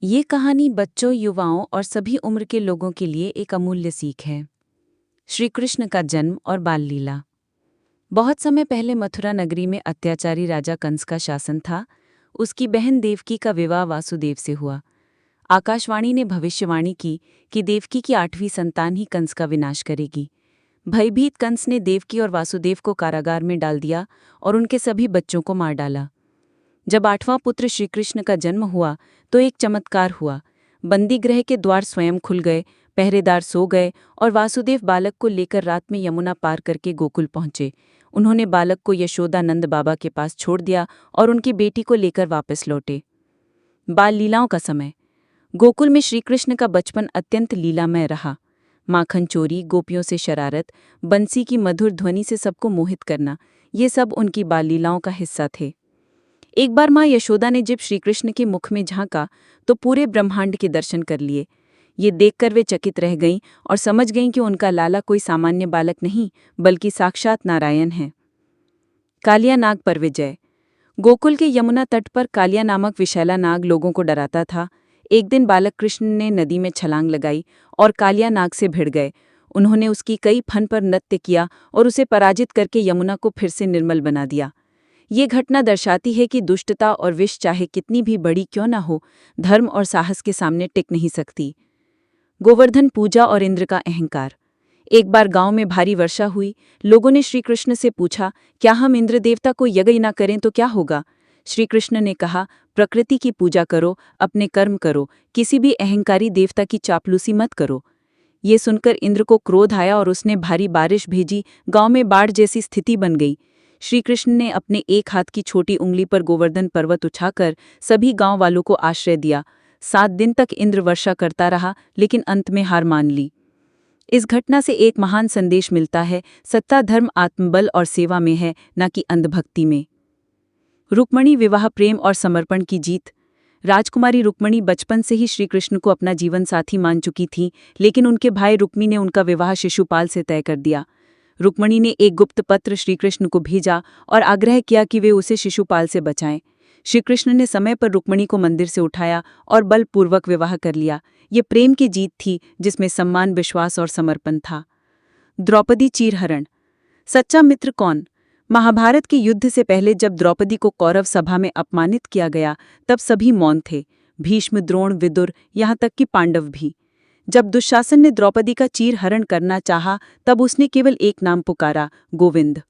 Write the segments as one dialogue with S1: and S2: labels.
S1: ये कहानी बच्चों, युवाओं और सभी उम्र के लोगों के लिए एक अमूल्य सीख है। श्री कृष्ण का जन्म और बाल लीला। बहुत समय पहले मथुरा नगरी में अत्याचारी राजा कंस का शासन था। उसकी बहन देवकी का विवाह वासुदेव से हुआ। आकाशवाणी ने भविष्यवाणी की कि देवकी की 8वीं संतान ही कंस का विनाश करेगी। भयभीत कंस ने देवकी और वासुदेव को कारागार में डाल दिया और उनके सभी बच्चों को मार डाला। जब 8वां पुत्र श्रीकृष्ण का जन्म हुआ तो एक चमत्कार हुआ। बंदीगृह के द्वार स्वयं खुल गए, पहरेदार सो गए और वासुदेव बालक को लेकर रात में यमुना पार करके गोकुल पहुंचे। उन्होंने बालक को यशोदानंद बाबा के पास छोड़ दिया और उनकी बेटी को लेकर वापस लौटे। बाल लीलाओं का समय। गोकुल में श्रीकृष्ण का बचपन अत्यंत लीलामय रहा। माखन चोरी, गोपियों से शरारत, बंसी की मधुर ध्वनि से सबको मोहित करना, ये सब उनकी बाल लीलाओं का हिस्सा थे। एक बार माँ यशोदा ने जब श्रीकृष्ण के मुख में झांका तो पूरे ब्रह्मांड के दर्शन कर लिए। ये देखकर वे चकित रह गईं और समझ गईं कि उनका लाला कोई सामान्य बालक नहीं बल्कि साक्षात नारायण है। कालिया नाग पर विजय। गोकुल के यमुना तट पर कालिया नामक विषैला नाग लोगों को डराता था। एक दिन बालक कृष्ण ने नदी में छलांग लगाई और कालिया नाग से भिड़ गए। उन्होंने उसकी कई फन पर नृत्य किया और उसे पराजित करके यमुना को फिर से निर्मल बना दिया। ये घटना दर्शाती है कि दुष्टता और विष चाहे कितनी भी बड़ी क्यों न हो, धर्म और साहस के सामने टिक नहीं सकती। गोवर्धन पूजा और इंद्र का अहंकार। एक बार गांव में भारी वर्षा हुई। लोगों ने श्री कृष्ण से पूछा, क्या हम इंद्र देवता को यज्ञ न करें तो क्या होगा? श्री कृष्ण ने कहा, प्रकृति की पूजा करो, अपने कर्म करो, किसी भी अहंकारी देवता की चापलूसी मत करो। ये सुनकर इंद्र को क्रोध आया और उसने भारी बारिश भेजी। गांव में बाढ़ जैसी स्थिति बन गई। श्री कृष्ण ने अपने एक हाथ की छोटी उंगली पर गोवर्धन पर्वत उठाकर सभी गांव वालों को आश्रय दिया। 7 दिन तक इंद्र वर्षा करता रहा, लेकिन अंत में हार मान ली। इस घटना से एक महान संदेश मिलता है, सत्ता धर्म आत्मबल और सेवा में है, न कि अंधभक्ति में। रुक्मणी विवाह प्रेम और समर्पण की जीत। राजकुमारी रुक्मणी बचपन से ही श्री कृष्ण को अपना जीवन साथी मान चुकी थी, लेकिन उनके भाई रुक्मी ने उनका विवाह शिशुपाल से तय कर दिया। रुक्मणी ने एक गुप्त पत्र श्रीकृष्ण को भेजा और आग्रह किया कि वे उसे शिशुपाल से बचाएं। श्रीकृष्ण ने समय पर रुक्मणी को मंदिर से उठाया और बलपूर्वक विवाह कर लिया। ये प्रेम की जीत थी जिसमें सम्मान, विश्वास और समर्पण था। द्रौपदी चीरहरण। सच्चा मित्र कौन? महाभारत के युद्ध से पहले जब द्रौपदी को कौरव सभा में अपमानित किया गया तब सभी मौन थे। भीष्म, द्रोण, विदुर, यहाँ तक कि पांडव भी। जब दुशासन ने द्रौपदी का चीरहरण करना चाहा तब उसने केवल एक नाम पुकारा, गोविंद।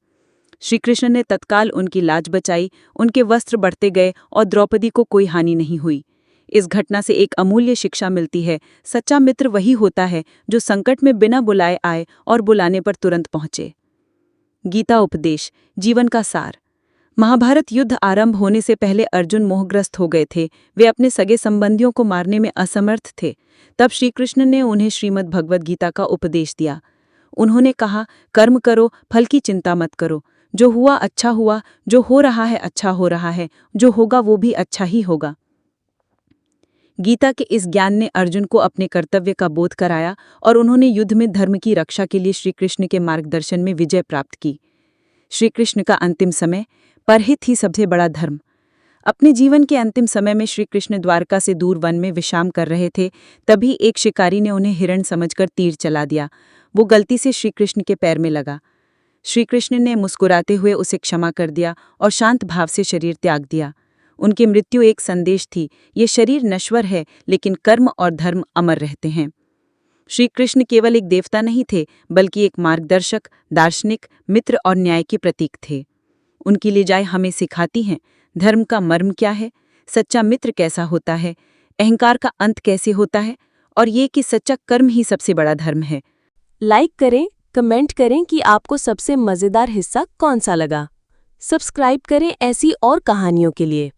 S1: श्रीकृष्ण ने तत्काल उनकी लाज बचाई, उनके वस्त्र बढ़ते गए और द्रौपदी को कोई हानि नहीं हुई। इस घटना से एक अमूल्य शिक्षा मिलती है, सच्चा मित्र वही होता है जो संकट में बिना बुलाए आए और बुलाने पर तुरंत पहुंचे। गीता उपदेश, जीवन का सार। महाभारत युद्ध आरंभ होने से पहले अर्जुन मोहग्रस्त हो गए थे। वे अपने सगे संबंधियों को मारने में असमर्थ थे। तब श्रीकृष्ण ने उन्हें श्रीमद् भगवद गीता का उपदेश दिया। उन्होंने कहा, कर्म करो, फल की चिंता मत करो। जो हुआ अच्छा हुआ, जो हो रहा है अच्छा हो रहा है, जो होगा वो भी अच्छा ही होगा। गीता के इस ज्ञान ने अर्जुन को अपने कर्तव्य का बोध कराया और उन्होंने युद्ध में धर्म की रक्षा के लिए श्रीकृष्ण के मार्गदर्शन में विजय प्राप्त की। श्रीकृष्ण का अंतिम समय, परहित ही सबसे बड़ा धर्म। अपने जीवन के अंतिम समय में श्रीकृष्ण द्वारका से दूर वन में विश्राम कर रहे थे। तभी एक शिकारी ने उन्हें हिरण समझकर तीर चला दिया। वो गलती से श्रीकृष्ण के पैर में लगा। श्रीकृष्ण ने मुस्कुराते हुए उसे क्षमा कर दिया और शांत भाव से शरीर त्याग दिया। उनकी मृत्यु एक संदेश थी, ये शरीर नश्वर है लेकिन कर्म और धर्म अमर रहते हैं। श्रीकृष्ण केवल एक देवता नहीं थे बल्कि एक मार्गदर्शक, दार्शनिक, मित्र और न्याय के प्रतीक थे। उनकी लीलाएं हमें सिखाती हैं, धर्म का मर्म क्या है, सच्चा मित्र कैसा होता है, अहंकार का अंत कैसे होता है और ये कि सच्चा कर्म ही सबसे बड़ा धर्म है।
S2: लाइक करें, कमेंट करें कि आपको सबसे मज़ेदार हिस्सा कौन सा लगा। सब्सक्राइब करें ऐसी और कहानियों के लिए।